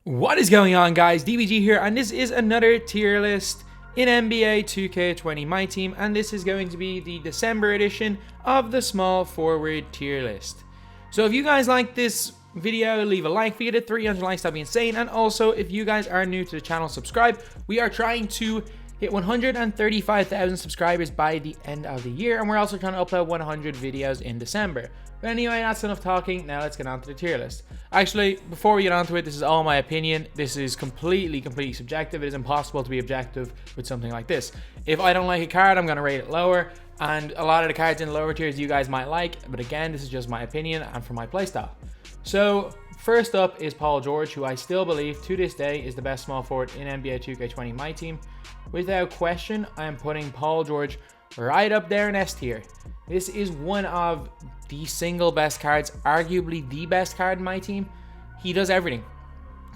What is going on, guys? DBG here, and this is another tier list in NBA 2K20 MyTEAM, and this is going to be the December edition of the small forward tier list. So if you guys like this video, leave a like. If we get it 300 likes, that'd be insane. And also, if you guys are new to the channel, subscribe. We are trying to hit 135,000 subscribers by the end of the year, and we're also trying to upload 100 videos in December. But anyway, that's enough talking. Now let's get on to the tier list. Actually, before we get on to it, this is all my opinion. This is completely subjective. It is impossible to be objective with something like this. If I don't like a card, I'm going to rate it lower. And a lot of the cards in the lower tiers you guys might like. But again, this is just my opinion and for my playstyle. So first up is Paul George, who I still believe to this day is the best small forward in NBA 2K20 MyTEAM. Without question, I am putting Paul George right up there in S tier. This is one of the single best cards, arguably the best card in my team. He does everything.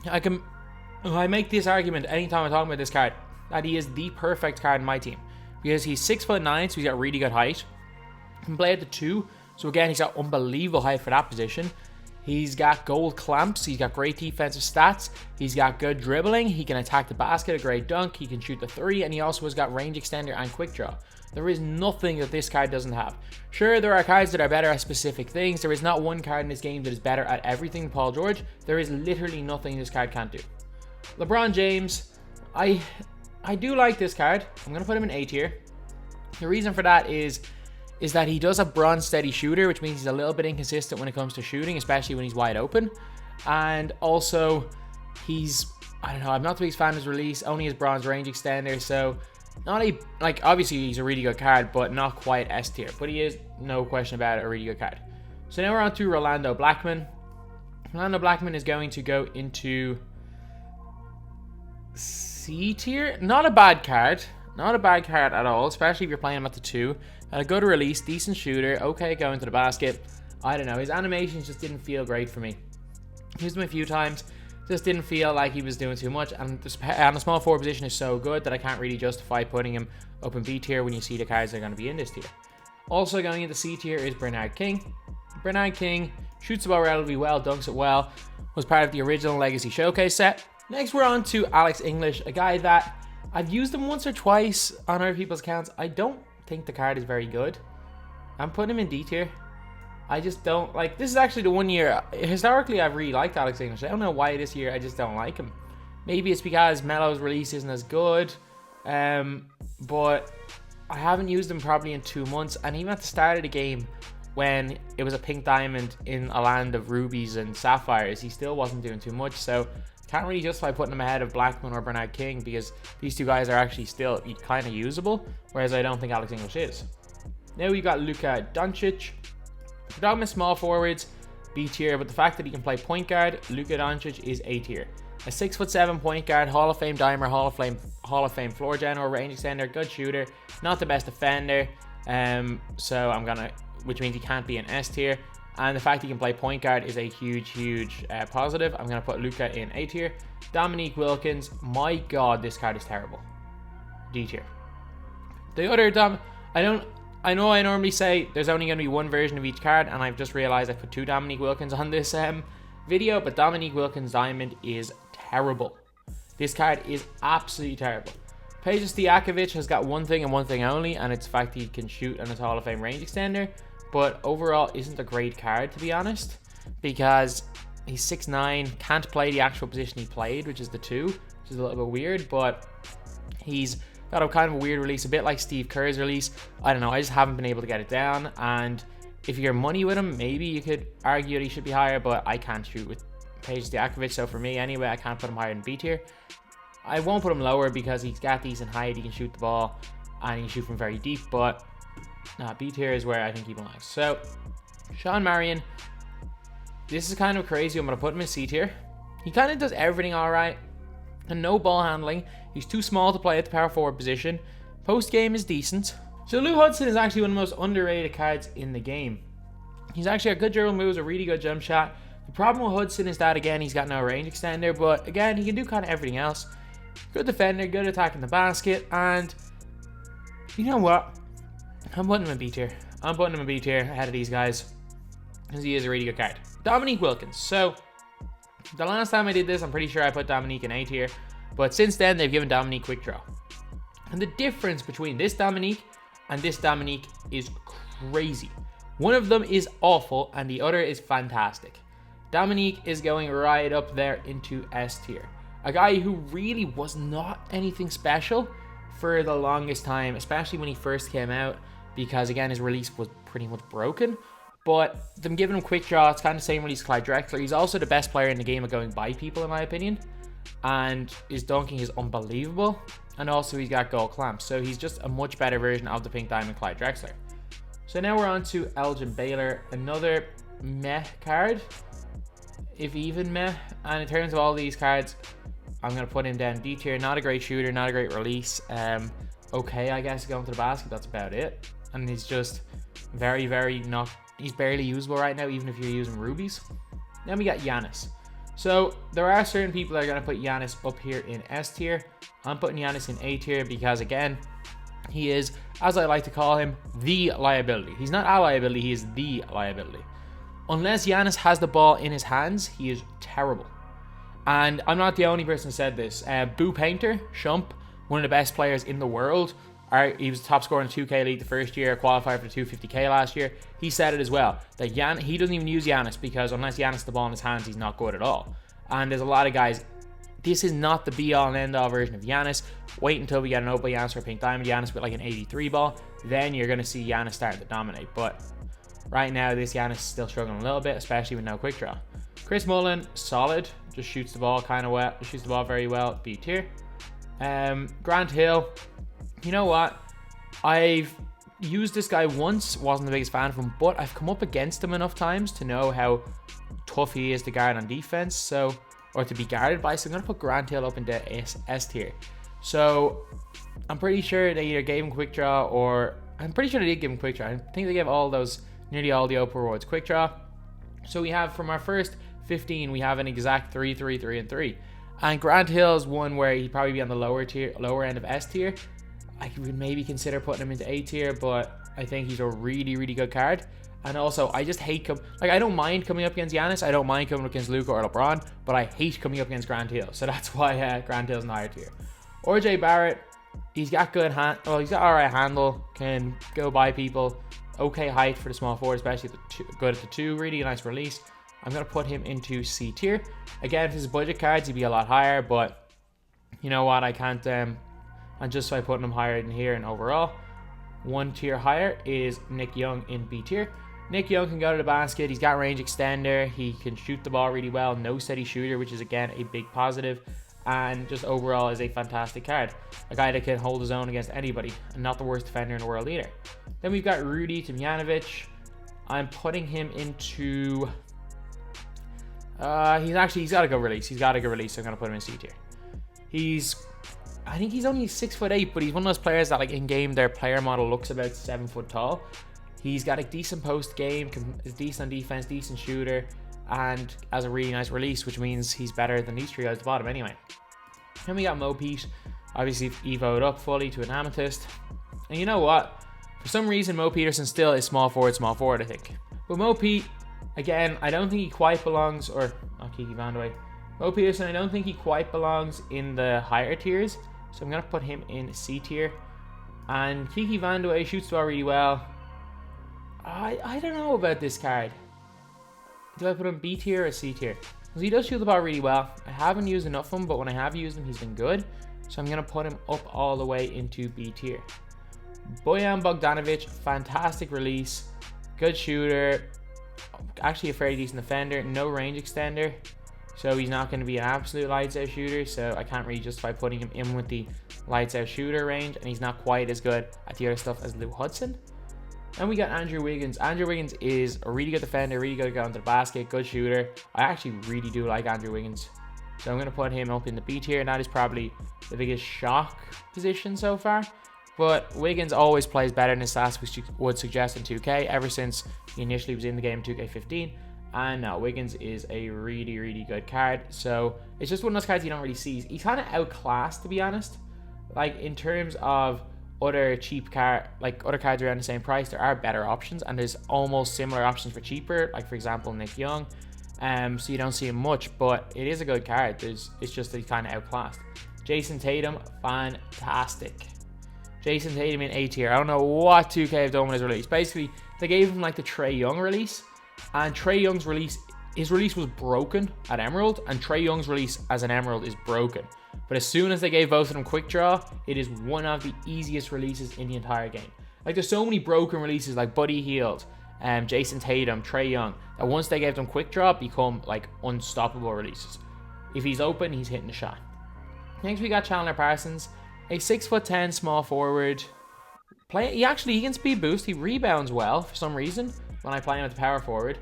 I make this argument anytime I talk about this card, that he is the perfect card in my team. Because he's 6'9", so he's got really good height. He can play at the 2, so again, he's got unbelievable height for that position. He's got gold clamps, he's got great defensive stats, he's got good dribbling, he can attack the basket, a great dunk, he can shoot the 3, and he also has got range extender and quick draw. There is nothing that this card doesn't have. Sure, there are cards that are better at specific things. There is not one card in this game that is better at everything Paul George. There is literally nothing this card can't do. Lebron James, I do like this card. I'm going to put him in A tier. The reason for that is that he does a bronze steady shooter, which means he's a little bit inconsistent when it comes to shooting, especially when he's wide open. And also, I don't know, I'm not the biggest fan of his release, only his bronze range extender, so obviously he's a really good card, but not quite S tier. But he is, no question about it, a really good card. So now we're on to Rolando Blackman. Rolando Blackman is going to go into C tier. Not a bad card. Not a bad card at all, especially if you're playing him at the 2. Good release, decent shooter, okay going to the basket. I don't know, his animations just didn't feel great for me. Used him a few times, just didn't feel like he was doing too much, and the small forward position is so good that I can't really justify putting him up in B tier when you see the cards that are going to be in this tier. Also going into C tier is Bernard King. Bernard King shoots the ball relatively well, dunks it well, was part of the original Legacy Showcase set. Next we're on to Alex English, a guy that I've used him once or twice on other people's accounts. I don't think the card is very good. I'm putting him in D tier. I just don't like, this is actually the one year historically I've really liked Alex English. I don't know why this year I just don't like him. Maybe it's because Melo's release isn't as good, but I haven't used him probably in 2 months, and even at the start of the game when it was a pink diamond in a land of rubies and sapphires, he still wasn't doing too much. So can't really justify putting him ahead of Blackman or Bernard King, because these two guys are actually still kind of usable, whereas I don't think Alex English is. Now we've got Luca Tanja. Predominant small forwards, B tier, but the fact that he can play point guard, Luca Tanja is A tier. A 6'7" point guard, Hall of Fame dimer, Hall of Fame floor general, range extender, good shooter, not the best defender, which means he can't be an S tier. And the fact he can play point guard is a huge positive. I'm gonna put Luca in A tier. Dominique Wilkins, my god, this card is terrible. D tier. The other I know I normally say there's only going to be one version of each card, and I've just realized I put 2 Dominique Wilkins on this video, but Dominique Wilkins Diamond is terrible. This card is absolutely terrible. Peja Stojakovic has got one thing and one thing only, and it's the fact he can shoot and his Hall of Fame range extender, but overall isn't a great card, to be honest, because he's 6'9", can't play the actual position he played, which is the 2, which is a little bit weird, but he's got a kind of a weird release, a bit like Steve Kerr's release. I don't know, I just haven't been able to get it down, and if you're money with him, maybe you could argue that he should be higher, but I can't shoot with Peja Stojakovic, so for me anyway, I can't put him higher than B tier. I won't put him lower because he's got decent height, he can shoot the ball, and he can shoot from very deep, but B tier is where I think he belongs. So, Sean Marion, this is kind of crazy, I'm going to put him in C tier. He kind of does everything alright, and no ball handling. He's too small to play at the power forward position. Post game is decent. So Lou Hudson is actually one of the most underrated cards in the game. He's actually got good dribble moves, a really good jump shot. The problem with Hudson is that, again, he's got no range extender, but again, he can do kind of everything else. Good defender, good attacking the basket, and you know what? I'm putting him in B tier. I'm putting him in B tier ahead of these guys, because he is a really good card. Dominique Wilkins. So The last time I did this, I'm pretty sure I put Dominique in A tier. But since then, they've given Dominique quick draw. And the difference between this Dominique and this Dominique is crazy. One of them is awful and the other is fantastic. Dominique is going right up there into S tier. A guy who really was not anything special for the longest time, especially when he first came out, because again, his release was pretty much broken. But them giving him quick draw, it's kind of the same release as Clyde Drexler. He's also the best player in the game at going by people, in my opinion. And his dunking is unbelievable. And also he's got gold clamps. So he's just a much better version of the Pink Diamond Clyde Drexler. So now we're on to Elgin Baylor. Another meh card. If even meh. And in terms of all these cards, I'm going to put him down D tier. Not a great shooter, not a great release. Okay, I guess going to the basket, that's about it. And he's just very, very not... He's barely usable right now, even if you're using rubies. Then we got Yanis. So there are certain people that are going to put Yanis up here in S tier. I'm putting Yanis in A tier because, again, he is, as I like to call him, the liability. He's not a liability, he is the liability. Unless Yanis has the ball in his hands, he is terrible. And I'm not the only person who said this. Boo Painter, Shump, one of the best players in the world. He was the top scorer in the 2K League the first year, qualified for the 250k last year. He said it as well, that he doesn't even use Yanis because unless Yanis has the ball in his hands, he's not good at all. And there's a lot of guys, this is not the be-all and end-all version of Yanis. Wait until we get an open Yanis or a Pink Diamond Yanis with like an 83 ball. Then you're going to see Yanis starting to dominate. But right now, this Yanis is still struggling a little bit, especially with no quick draw. Chris Mullin, solid. Just shoots the ball kind of well. Shoots the ball very well. B tier. Grant Hill. You know what? I've used this guy once. Wasn't the biggest fan of him, but I've come up against him enough times to know how tough he is to guard on defense. So, or to be guarded by. So I'm going to put Grant Hill up into S tier. So I'm pretty sure they either gave him quick draw or... I'm pretty sure they did give him quick draw. I think they gave nearly all the Oprah rewards quick draw. So we have, from our first 15, we have an exact 3, 3, 3, and 3. And Grant Hill is one where he'd probably be on the lower end of S tier. I would maybe consider putting him into A tier, but I think he's a really, really good card. And also, I just hate I don't mind coming up against Yanis. I don't mind coming up against Luca or LeBron, but I hate coming up against Grant Hill. So that's why Grant Hill's in higher tier. RJ Barrett, he's got good he's got alright handle, can go by people. Okay height for the small forward, especially good at the 2. Really nice release. I'm going to put him into C tier. Again, if his budget cards, he'd be a lot higher, but you know what? I can't... and just by putting him higher than here and overall, 1 tier higher is Nick Young in B tier. Nick Young can go to the basket. He's got range extender. He can shoot the ball really well. No steady shooter, which is, again, a big positive. And just overall is a fantastic card. A guy that can hold his own against anybody and not the worst defender in the world either. Then we've got Rudy Tomjanovic. I'm putting him into... he's got a good release. He's got a good release, so I'm going to put him in C tier. I think he's only 6'8", but he's one of those players that, like, in game, their player model looks about 7 foot tall. He's got a decent post game, is decent on defense, decent shooter, and has a really nice release, which means he's better than these three guys at the bottom anyway. Then we got Mo Pete, obviously evoed up fully to an amethyst. And you know what? For some reason, Mo Peterson still is small forward, I think. But Mo Pete, again, I don't think he quite belongs, or not Kiki Vandeweghe. Mo Peterson, I don't think he quite belongs in the higher tiers. So I'm going to put him in C tier. And Kiki Vandeweghe shoots the ball really well. I don't know about this card. Do I put him B tier or C tier? Because he does shoot the ball really well. I haven't used enough of him, but when I have used him, he's been good. So I'm going to put him up all the way into B tier. Bojan Bogdanovich, fantastic release. Good shooter. Actually a fairly decent defender. No range extender. So he's not going to be an absolute lights out shooter, so I can't really justify putting him in with the lights out shooter range, and he's not quite as good at the other stuff as Lou Hudson. Then we got Andrew Wiggins. Andrew Wiggins is a really good defender, really good at going to the basket, good shooter. I actually really do like Andrew Wiggins. So I'm going to put him up in the B tier, and that is probably the biggest shock position so far. But Wiggins always plays better than his stats, which would suggest in 2K, ever since he initially was in the game in 2K15. And now Wiggins is a really, really good card. So it's just one of those cards you don't really see. He's kind of outclassed, to be honest. Like, in terms of other cheap other cards around the same price, there are better options, and there's almost similar options for cheaper. Like, for example, Nick Young. so you don't see him much, but it is a good card. It's just that he's kind of outclassed. Jason Tatum, fantastic. Jason Tatum in A tier. I don't know what 2K have done with his release. Basically, they gave him like the Trae Young release, and Trae Young's release, his release was broken at Emerald, and Trae Young's release as an Emerald is broken. But as soon as they gave both of them Quick Draw, it is one of the easiest releases in the entire game. Like, there's so many broken releases like Buddy Hield, Jason Tatum, Trae Young, that once they gave them Quick Draw, become like unstoppable releases. If he's open, he's hitting the shot. Next, we got Chandler Parsons, a 6'10" small forward. He can speed boost. He rebounds well for some reason when I play him at the power forward,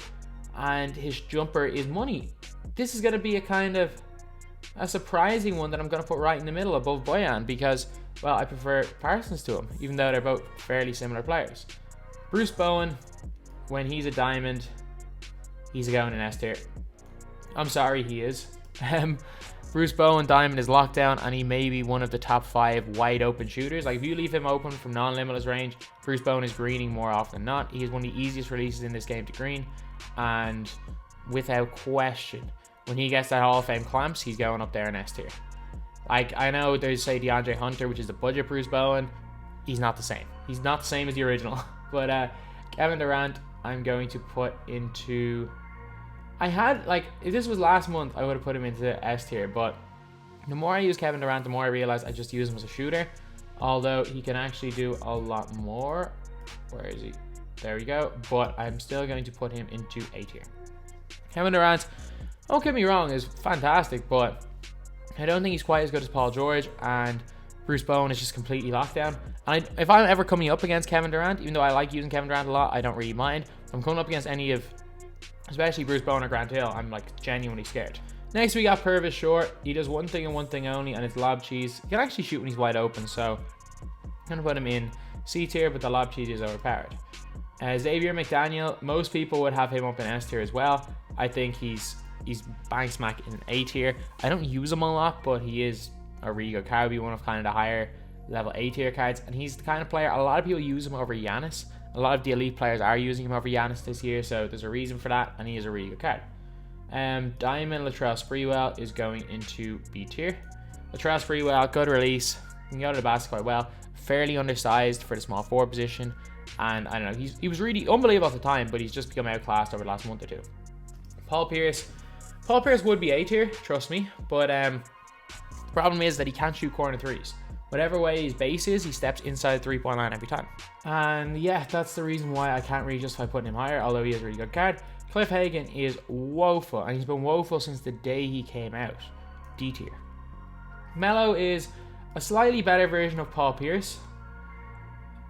and his jumper is money. This is going to be a kind of a surprising one that I'm going to put right in the middle above Bowen because, well, I prefer Parsons to him, even though they're both fairly similar players. Bruce Bowen, when he's a diamond, he's going in S tier. I'm sorry, he is. Bruce Bowen diamond is lockdown, and he may be one of the top 5 wide open shooters. Like, if you leave him open from non-limitless range, Bruce Bowen is greening more often than not. He is one of the easiest releases in this game to green, and without question, when he gets that Hall of Fame clamps, he's going up there in S tier. Like, I know there's, say, DeAndre Hunter, which is the budget Bruce Bowen. He's not the same. He's not the same as the original. But Kevin Durant, I'm going to put into... I had, like, if this was last month, I would have put him into S tier, but the more I use Kevin Durant, the more I realize I just use him as a shooter, although he can actually do a lot more. Where is he? There we go. But I'm still going to put him into A tier. Kevin Durant, don't get me wrong, is fantastic, but I don't think he's quite as good as Paul George, and Bruce Bowen is just completely locked down. And if I'm ever coming up against Kevin Durant, even though I like using Kevin Durant a lot, I don't really mind. If I'm coming up against any of, especially Bruce Bowen or Grant Hill, I'm like genuinely scared. Next, we got Purvis Short. He does one thing and one thing only, and it's lob cheese. He can actually shoot when he's wide open, so I'm going to put him in C tier, but the lob cheese is overpowered. Xavier McDaniel, most people would have him up in S tier as well. I think he's bang smack in an A tier. I don't use him a lot, but he is a really good card. He'll be one of kind of the higher level A tier cards, and he's the kind of player, a lot of people use him over Yanis. A lot of the elite players are using him over Yanis this year, so there's a reason for that, and he is a really good card. Diamond Latrell Sprewell is going into B tier. Latrell Sprewell, good release, can go to the basket quite well, fairly undersized for the small forward position, and I don't know, he was really unbelievable at the time, but he's just become outclassed over the last month or two. Paul Pierce would be A tier, trust me, but the problem is that he can't shoot corner threes. Whatever way his base is, he steps inside the 3-point line every time. And yeah, that's the reason why I can't really justify putting him higher, although he is a really good card. Cliff Hagan is woeful, and he's been woeful since the day he came out. D tier. Melo is a slightly better version of Paul Pierce,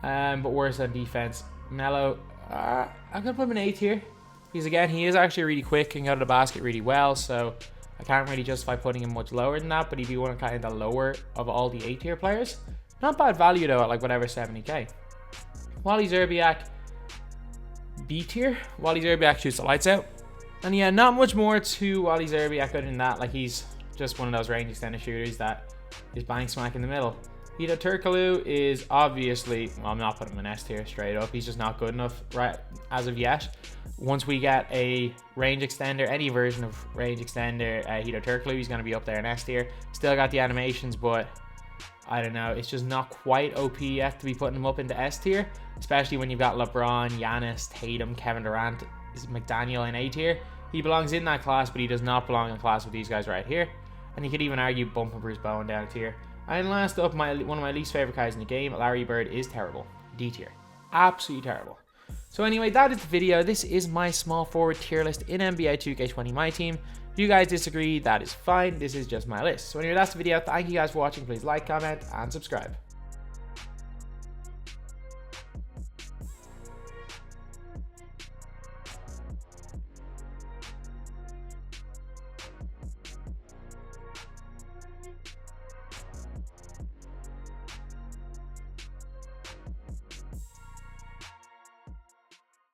but worse on defense. Melo, I'm going to put him in A tier. Because again, he is actually really quick and go to the basket really well, so I can't really justify putting him much lower than that, but he'd be one of kind of the lower of all the A tier players. Not bad value though at like whatever 70k. Wally Szczerbiak, B tier. Wally Szczerbiak shoots the lights out. And yeah, not much more to Wally Szczerbiak other than that. Like, he's just one of those range extended shooters that is bang smack in the middle. Hedo Turkoglu is obviously, well, I'm not putting him in S tier straight up. He's just not good enough right as of yet. Once we get a range extender, any version of range extender, Hedo Turkoglu, he's going to be up there in S tier. Still got the animations, but I don't know. It's just not quite OP yet to be putting him up into S tier, especially when you've got LeBron, Yanis, Tatum, Kevin Durant, McDaniel in A tier. He belongs in that class, but he does not belong in class with these guys right here. And you could even argue bumping Bruce Bowen down a tier. And last up, one of my least favorite guys in the game, Larry Bird, is terrible. D tier. Absolutely terrible. So anyway, that is the video. This is my small forward tier list in NBA 2K20 MyTEAM. If you guys disagree, that is fine. This is just my list. So anyway, that's the video. Thank you guys for watching. Please like, comment, and subscribe.